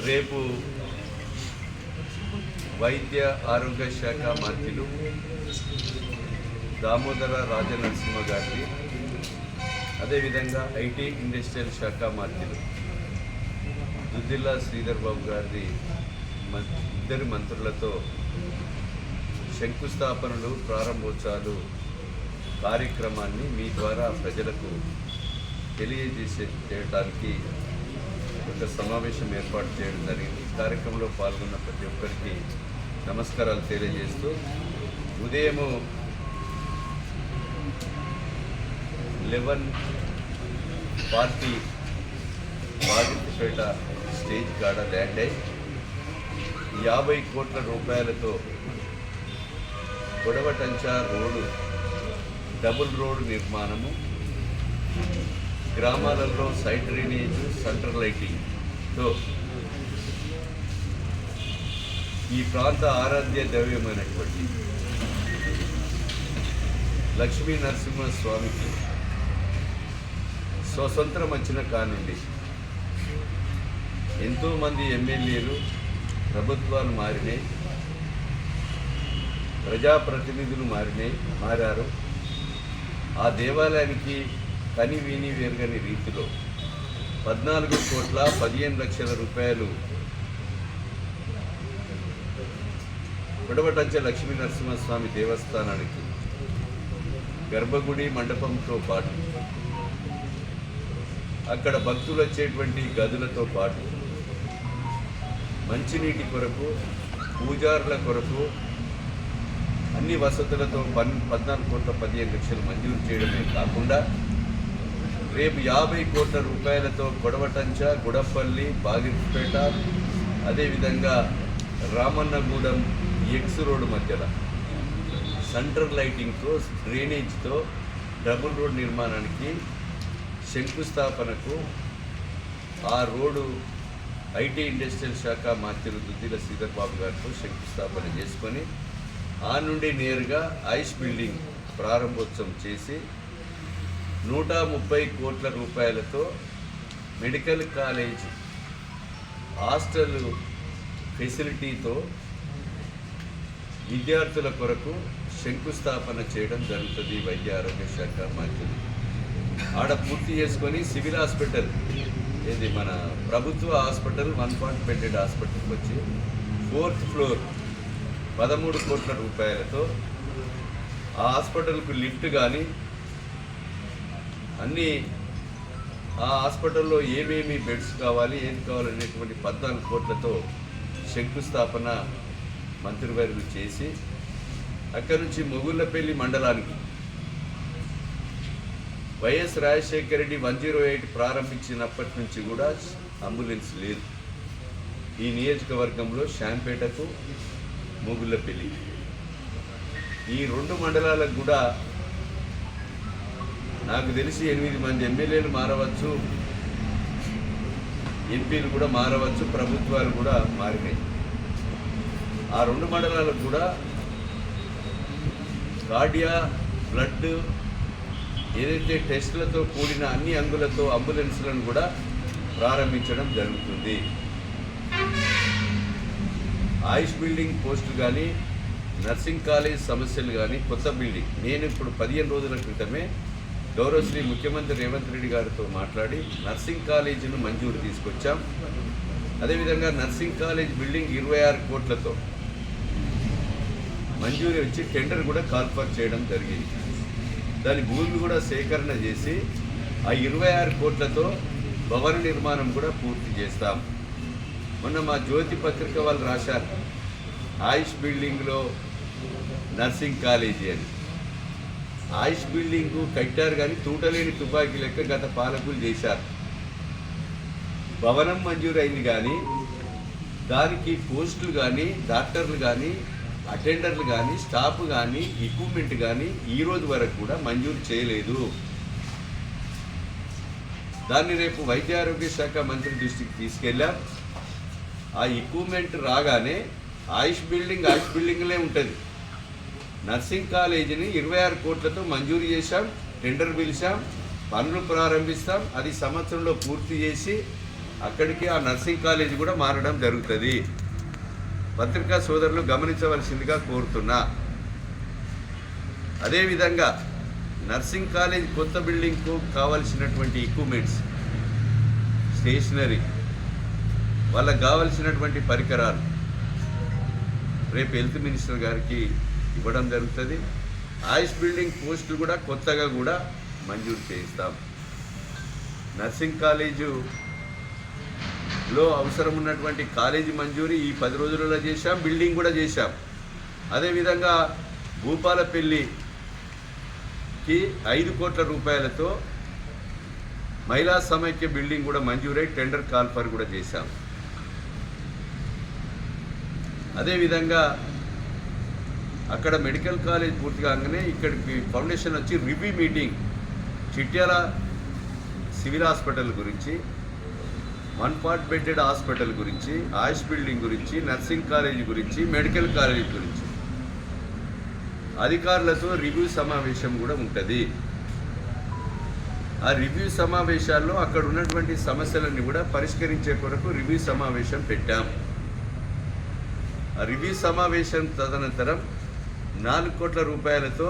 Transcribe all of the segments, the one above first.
రేపు వైద్య ఆరోగ్య శాఖ మంత్రులు దామోదర రాజనరసింహ గారిని, అదేవిధంగా ఐటీ ఇండస్ట్రియల్ శాఖ మంత్రులు దుద్దిల్ల శ్రీధర్ బాబు గారి ఇద్దరు మంత్రులతో శంకుస్థాపనలు, ప్రారంభోత్సవాలు కార్యక్రమాన్ని మీ ద్వారా ప్రజలకు తెలియజేయడానికి ఒక సమావేశం ఏర్పాటు చేయడం జరిగింది. ఈ కార్యక్రమంలో పాల్గొన్న ప్రతి ఒక్కరికి నమస్కారాలు తెలియజేస్తూ, ఉదయం 11:40 బాగిరిపేట స్టేజ్ కాడ ల్యాండ్ అయి 50 కోట్ల రూపాయలతో గొడవటంచా రోడ్డు, డబుల్ రోడ్డు నిర్మాణము, గ్రామాలలో సైడ్ డ్రైనేజ్, సెంట్రల్ లైటింగ్తో ఈ ప్రాంత ఆరాధ్య దైవమైనటువంటి లక్ష్మీ నరసింహస్వామికి స్వతంత్రం వచ్చిన కానుండి ఎంతోమంది ఎమ్మెల్యేలు, ప్రభుత్వాలు మారినాయి, ప్రజాప్రతినిధులు మారారు. ఆ దేవాలయానికి కని విని వేరుగని రీతిలో 14,15,00,000 రూపాయలు కొడవటంచ లక్ష్మీ నరసింహస్వామి దేవస్థానానికి గర్భగుడి మండపంతో పాటు అక్కడ భక్తులు వచ్చేటువంటి గదులతో పాటు మంచినీటి కొరకు, పూజారుల కొరకు అన్ని వసతులతో 14,15,00,000 మంజూరు చేయడమే కాకుండా రేపు 50 కోట్ల రూపాయలతో గొడవటంచ, గుడపల్లి, బాగిరిపేట, అదేవిధంగా రామన్నగూడెం ఎక్స్ రోడ్డు మధ్యలో సెంట్రల్ లైటింగ్తో, డ్రైనేజ్తో డబుల్ రోడ్ నిర్మాణానికి శంకుస్థాపనకు ఆ రోడ్డు ఐటీ ఇండస్ట్రియల్ శాఖ మంత్రి దుద్దిల శ్రీధర్ బాబు గారితో శంకుస్థాపన చేసుకొని ఆ నుండి నేరుగా ఐస్ బిల్డింగ్ ప్రారంభోత్సవం చేసి 130 కోట్ల రూపాయలతో మెడికల్ కాలేజ్ హాస్టల్ ఫెసిలిటీతో విద్యార్థుల కొరకు శంకుస్థాపన చేయడం జరుగుతుంది. వైద్య ఆరోగ్య శాఖ మంత్రులు ఆడ పూర్తి చేసుకొని సివిల్ హాస్పిటల్, ఇది మన ప్రభుత్వ హాస్పిటల్ 1 బెడెడ్ హాస్పిటల్కి వచ్చి 4th ఫ్లోర్ 13 కోట్ల రూపాయలతో ఆ హాస్పిటల్కు లిఫ్ట్ కానీ అన్నీ, ఆ హాస్పిటల్లో ఏమేమి బెడ్స్ కావాలి, ఏం కావాలనేటువంటి 14 కోట్లతో శంకుస్థాపన మంత్రివర్యులు చేసి అక్కడి నుంచి మొగుళ్ళపల్లి మండలానికి వైఎస్ రాజశేఖర రెడ్డి 108 ప్రారంభించినప్పటి నుంచి కూడా అంబులెన్స్ లేదు. ఈ నియోజకవర్గంలో శాంపేటకు, మొగుళ్ళపల్లి ఈ 2 మండలాలకు కూడా నాకు తెలిసి 8 మంది ఎమ్మెల్యేలు మారవచ్చు, ఎంపీలు కూడా మారవచ్చు, ప్రభుత్వాలు కూడా మారినాయి. ఆ 2 మండలాలకు కూడా కార్డియా, బ్లడ్, ఏదైతే టెస్టులతో కూడిన అన్ని అంగులతో అంబులెన్స్లను కూడా ప్రారంభించడం జరుగుతుంది. ఆయుష్ బిల్డింగ్ పోస్టులు కానీ, నర్సింగ్ కాలేజ్ సమస్యలు కానీ, కొత్త బిల్డింగ్ నేను ఇప్పుడు 15 రోజుల క్రితమే గౌరవశ్రీ ముఖ్యమంత్రి రేవంత్ రెడ్డి గారితో మాట్లాడి నర్సింగ్ కాలేజీను మంజూరు తీసుకొచ్చాం. అదేవిధంగా నర్సింగ్ కాలేజ్ బిల్డింగ్ 26 కోట్లతో మంజూరు వచ్చి టెండర్ కూడా కాల్ఫర్ చేయడం జరిగింది. దాని భూమి కూడా సేకరణ చేసి ఆ 26 కోట్లతో భవన నిర్మాణం కూడా పూర్తి చేస్తాం. మొన్న మా జ్యోతి పత్రిక వాళ్ళు రాశారు, ఆయుష్ బిల్డింగ్లో నర్సింగ్ కాలేజీ అని. ఆయుష్ బిల్డింగ్ కట్టారు కానీ తూటలేని తుపాకీ లెక్క గత పాలకులు చేశారు. భవనం మంజూరు అయింది కానీ దానికి పోస్టులు కానీ, డాక్టర్లు కానీ, అటెండర్లు కానీ, స్టాఫ్ కానీ, ఎక్విప్మెంట్ కానీ ఈ రోజు వరకు కూడా మంజూరు చేయలేదు. దాన్ని రేపు వైద్య ఆరోగ్య శాఖ మంత్రి దృష్టికి తీసుకెళ్ళాం. ఆ ఎక్విప్మెంట్ రాగానే ఆయుష్ బిల్డింగ్లే ఉంటుంది. నర్సింగ్ కాలేజీని 26 కోట్లతో మంజూరు చేశాం, టెండర్ పిలిచాం, పనులు ప్రారంభిస్తాం. అది సంవత్సరంలో పూర్తి చేసి అక్కడికి ఆ నర్సింగ్ కాలేజీ కూడా మారడం జరుగుతుంది. పత్రికా సోదరులు గమనించవలసిందిగా కోరుతున్నా. అదేవిధంగా నర్సింగ్ కాలేజ్ కొత్త బిల్డింగ్కు కావలసినటువంటి ఎక్విప్మెంట్స్, స్టేషనరీ, వాళ్ళకు కావలసినటువంటి పరికరాలు రేపు హెల్త్ మినిస్టర్ గారికి ఇవ్వడం జరుగుతుంది. ఆయుష్ బిల్డింగ్ పోస్టులు కూడా కొత్తగా కూడా మంజూరు చేయిస్తాం. నర్సింగ్ కాలేజీలో అవసరం ఉన్నటువంటి కాలేజీ మంజూరీ ఈ 10 రోజులలో చేశాం, బిల్డింగ్ కూడా చేశాం. అదేవిధంగా భూపాలపల్లికి 5 కోట్ల రూపాయలతో మహిళా సమైక్య బిల్డింగ్ కూడా మంజూరై టెండర్ కాల్ఫర్ కూడా చేశాం. అదేవిధంగా అక్కడ మెడికల్ కాలేజ్ పూర్తి కాగానే ఇక్కడికి ఫౌండేషన్ వచ్చి review meeting Chityala civil hospital గురించి, 1 పార్ట్ బెడెడ్ హాస్పిటల్ గురించి, ఆయుష్ బిల్డింగ్ గురించి, నర్సింగ్ కాలేజీ గురించి, మెడికల్ కాలేజీ గురించి అధికారులతో రివ్యూ సమావేశం కూడా ఉంటుంది. ఆ రివ్యూ సమావేశాల్లో అక్కడ ఉన్నటువంటి సమస్యలన్నీ కూడా పరిష్కరించే కొరకు రివ్యూ సమావేశం పెట్టాం. ఆ రివ్యూ సమావేశం తదనంతరం 4 కోట్ల రూపాయలతో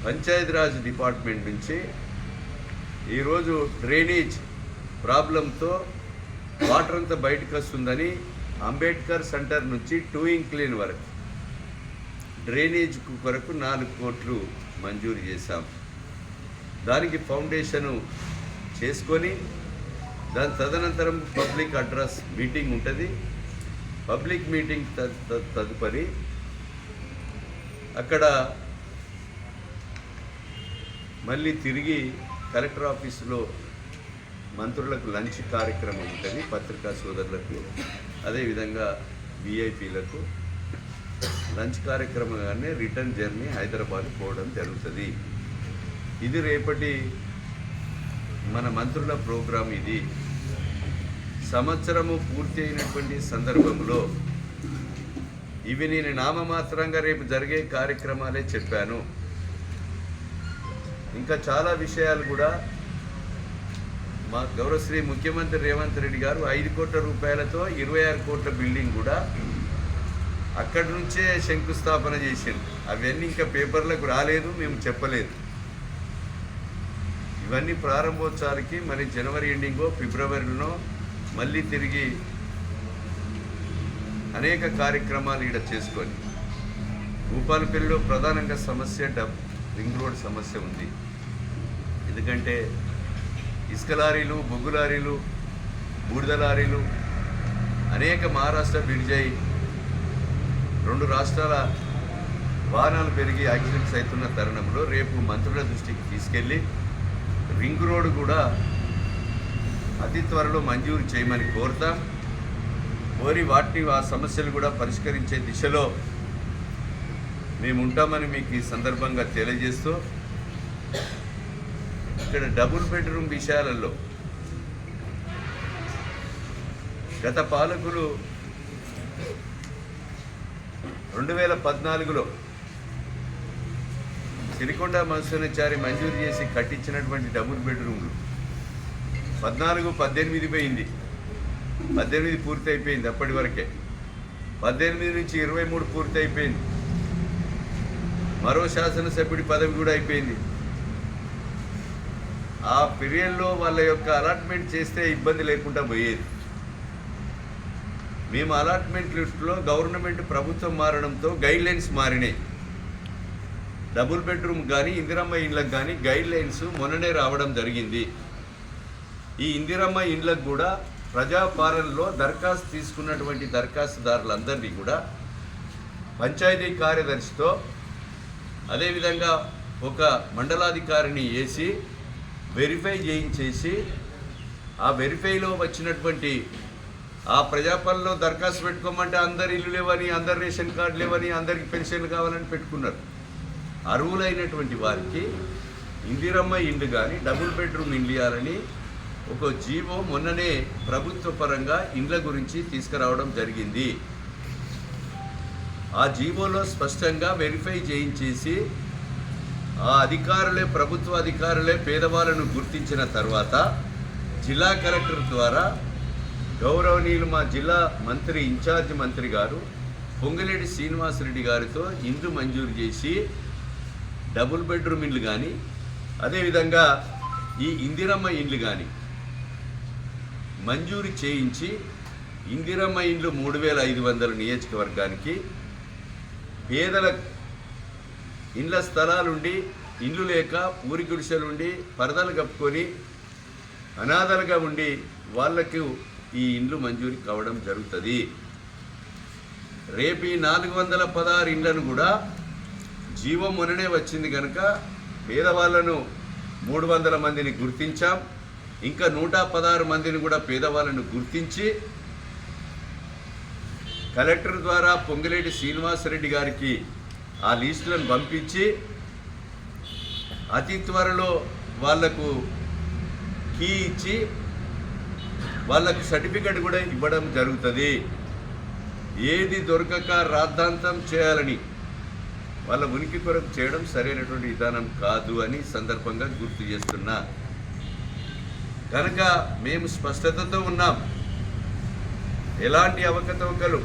పంచాయతీరాజ్ డిపార్ట్మెంట్ నుంచి ఈరోజు డ్రైనేజ్ ప్రాబ్లంతో వాటర్ అంతా బయటకు వస్తుందని అంబేద్కర్ సెంటర్ నుంచి టూయింగ్ క్లీన్ వరకు డ్రైనేజ్ కొరకు 4 కోట్లు మంజూరు చేశాం. దానికి ఫౌండేషను చేసుకొని దాని తదనంతరం పబ్లిక్ అడ్రస్ మీటింగ్ ఉంటుంది. పబ్లిక్ మీటింగ్ తదుపరి అక్కడ మళ్ళీ తిరిగి కలెక్టర్ ఆఫీసులో మంత్రులకు లంచ్ కార్యక్రమం ఉంటుంది, పత్రికా సోదరులకు అదేవిధంగా విఐపీలకు లంచ్ కార్యక్రమంగానే రిటర్న్ జర్నీ హైదరాబాద్ పోవడం జరుగుతుంది. ఇది రేపటి మన మంత్రుల ప్రోగ్రాం. ఇది సంవత్సరము పూర్తి అయినటువంటి సందర్భంలో ఇవి నేను నామమాత్రంగా రేపు జరిగే కార్యక్రమాలే చెప్పాను. ఇంకా చాలా విషయాలు కూడా మా గౌరవశ్రీ ముఖ్యమంత్రి రేవంత్ రెడ్డి గారు 5 కోట్ల రూపాయలతో 26 కోట్ల బిల్డింగ్ కూడా అక్కడి నుంచే శంకుస్థాపన చేసింది. అవన్నీ ఇంకా పేపర్లకు రాలేదు, మేము చెప్పలేదు. ఇవన్నీ ప్రారంభోత్సవాలకి మరి జనవరి ఎండింగో ఫిబ్రవరిలో మళ్ళీ తిరిగి అనేక కార్యక్రమాలు ఇక్కడ చేసుకొని భూపాలపల్లిలో ప్రధానంగా సమస్య రింగ్ రోడ్ సమస్య ఉంది. ఎందుకంటే ఇసుక లారీలు, బొగ్గు లారీలు, బూడిద లారీలు అనేక మహారాష్ట్ర బిడ్జాయి 2 రాష్ట్రాల వాహనాలు పెరిగి యాక్సిడెంట్స్ అవుతున్న తరుణంలో రేపు మంత్రుల దృష్టికి తీసుకెళ్ళి రింగ్ రోడ్ కూడా అతి త్వరలో మంజూరు చేయమని కోరుతాం. కోరి ఆ సమస్యలు కూడా పరిష్కరించే దిశలో మేము ఉంటామని మీకు ఈ సందర్భంగా తెలియజేస్తూ, ఇక్కడ డబుల్ బెడ్రూమ్ విషయాలలో గత పాలకులు 2014లో సిరికొండ మనసునాచారి మంజూరు చేసి కట్టించినటువంటి డబుల్ బెడ్రూమ్లు 14-18 పోయింది. 18 పూర్తి అయిపోయింది అప్పటి వరకే. 18 నుంచి 23 పూర్తి అయిపోయింది. మరో శాసనసభ్యుడి పదవి కూడా అయిపోయింది. ఆ పీరియడ్లో వాళ్ళ యొక్క అలాట్మెంట్ చేస్తే ఇబ్బంది లేకుండా పోయేది. మేము అలాట్మెంట్ లిస్టులో గవర్నమెంట్ ప్రభుత్వం మారడంతో గైడ్లైన్స్ మారినాయి. డబుల్ బెడ్రూమ్ కానీ ఇందిరమ్మ ఇండ్లకు కానీ గైడ్లైన్స్ మొన్ననే రావడం జరిగింది. ఈ ఇందిరమ్మ ఇండ్లకు కూడా ప్రజాపాలనలో దరఖాస్తు తీసుకున్నటువంటి దరఖాస్తుదారులందరినీ కూడా పంచాయతీ కార్యదర్శితో అదేవిధంగా ఒక మండలాధికారిని వేసి వెరిఫై చేయించేసి ఆ వెరిఫైలో వచ్చినటువంటి ఆ ప్రజాపాలనలో దరఖాస్తు పెట్టుకోమంటే అందరు ఇల్లు లేవని, అందరు రేషన్ కార్డు లేవని, అందరికి పెన్షన్లు కావాలని పెట్టుకున్నారు. అర్హులైనటువంటి వారికి ఇందిరమ్మ ఇండ్లు కానీ డబుల్ బెడ్రూమ్ ఇండ్లు ఇవ్వాలని ఒక జీవో మొన్ననే ప్రభుత్వ పరంగా ఇండ్ల గురించి తీసుకురావడం జరిగింది. ఆ జీవోలో స్పష్టంగా వెరిఫై చేయించేసి ఆ అధికారులే, ప్రభుత్వ అధికారులే పేదవాళ్ళను గుర్తించిన తర్వాత జిల్లా కలెక్టర్ ద్వారా గౌరవనీయులు మా జిల్లా మంత్రి ఇన్ఛార్జ్ మంత్రి గారు పొంగిలేటి శ్రీనివాసరెడ్డి గారితో ఇండ్లు మంజూరు చేసి డబుల్ బెడ్రూమ్ ఇండ్లు కానీ అదేవిధంగా ఈ ఇందిరమ్మ ఇండ్లు కానీ మంజూరు చేయించి ఇందిరమ్మ ఇండ్లు 3500 నియోజకవర్గానికి పేదల ఇండ్ల స్థలాలుండి ఇండ్లు లేక ఊరి గుడిసెలుండి పరదలు కప్పుకొని అనాథలుగా ఉండి వాళ్లకు ఈ ఇండ్లు మంజూరు కావడం జరుగుతుంది. రేపు ఈ 416 ఇండ్లను కూడా జీవం మొన్ననే వచ్చింది కనుక పేదవాళ్లను 300 మందిని గుర్తించాం. ఇంకా 116 మందిని కూడా పేదవాళ్ళను గుర్తించి కలెక్టర్ ద్వారా పొంగిలేటి శ్రీనివాసరెడ్డి గారికి ఆ లిస్టులను పంపించి అతి త్వరలో వాళ్లకు కీ ఇచ్చి వాళ్ళకు సర్టిఫికెట్ కూడా ఇవ్వడం జరుగుతుంది. ఏది దొరకక రాద్ధాంతం చేయాలని వాళ్ళ ఉనికి కొరకు చేయడం సరైనటువంటి విధానం కాదు అని సందర్భంగా గుర్తు చేస్తున్నా. కనుక మేము స్పష్టతతో ఉన్నాం. ఎలాంటి అవకతవకలు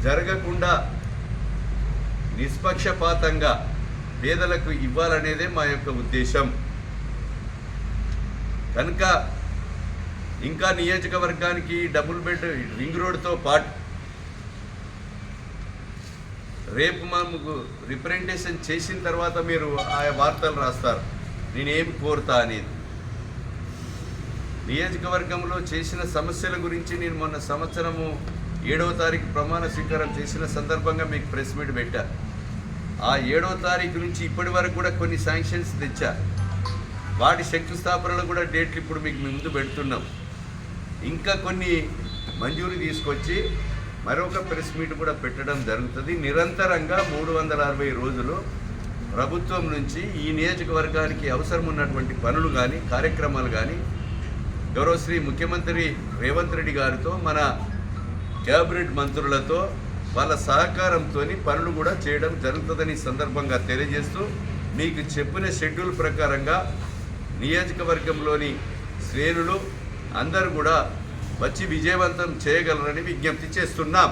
జరగకుండా నిష్పక్షపాతంగా పేదలకు ఇవ్వాలనేదే మా యొక్క ఉద్దేశం. కనుక ఇంకా నియోజకవర్గానికి డబుల్ బెడ్ రింగ్ రోడ్తో పాటు రేపు మనకు రిప్రజెంటేషన్ చేసిన తర్వాత మీరు ఆయా వార్తలు రాస్తారు నేనేం కోరుతా అనేది. నియోజకవర్గంలో చేసిన సమస్యల గురించి నేను మొన్న సంవత్సరము 7వ తారీఖు ప్రమాణ స్వీకారం చేసిన సందర్భంగా మీకు ప్రెస్ మీట్ పెట్టా. ఆ 7వ తారీఖు నుంచి ఇప్పటి వరకు కూడా కొన్ని శాంక్షన్స్ తెచ్చా. వాటి శంకుస్థాపనలు కూడా డేట్లు ఇప్పుడు మీకు ముందు పెడుతున్నాం. ఇంకా కొన్ని మంజూరు తీసుకొచ్చి మరొక ప్రెస్ మీట్ కూడా పెట్టడం జరుగుతుంది. నిరంతరంగా 360 రోజులు ప్రభుత్వం నుంచి ఈ నియోజకవర్గానికి అవసరం ఉన్నటువంటి పనులు కానీ కార్యక్రమాలు కానీ గౌరవశ్రీ ముఖ్యమంత్రి రేవంత్ రెడ్డి గారితో మన క్యాబినెట్ మంత్రులతో వాళ్ళ సహకారంతో పనులు కూడా చేయడం జరుగుతుందని సందర్భంగా తెలియజేస్తూ మీకు చెప్పిన షెడ్యూల్ ప్రకారంగా నియోజకవర్గంలోని శ్రేణులు అందరూ కూడా వచ్చి విజయవంతం చేయగలరని విజ్ఞప్తి చేస్తున్నాం.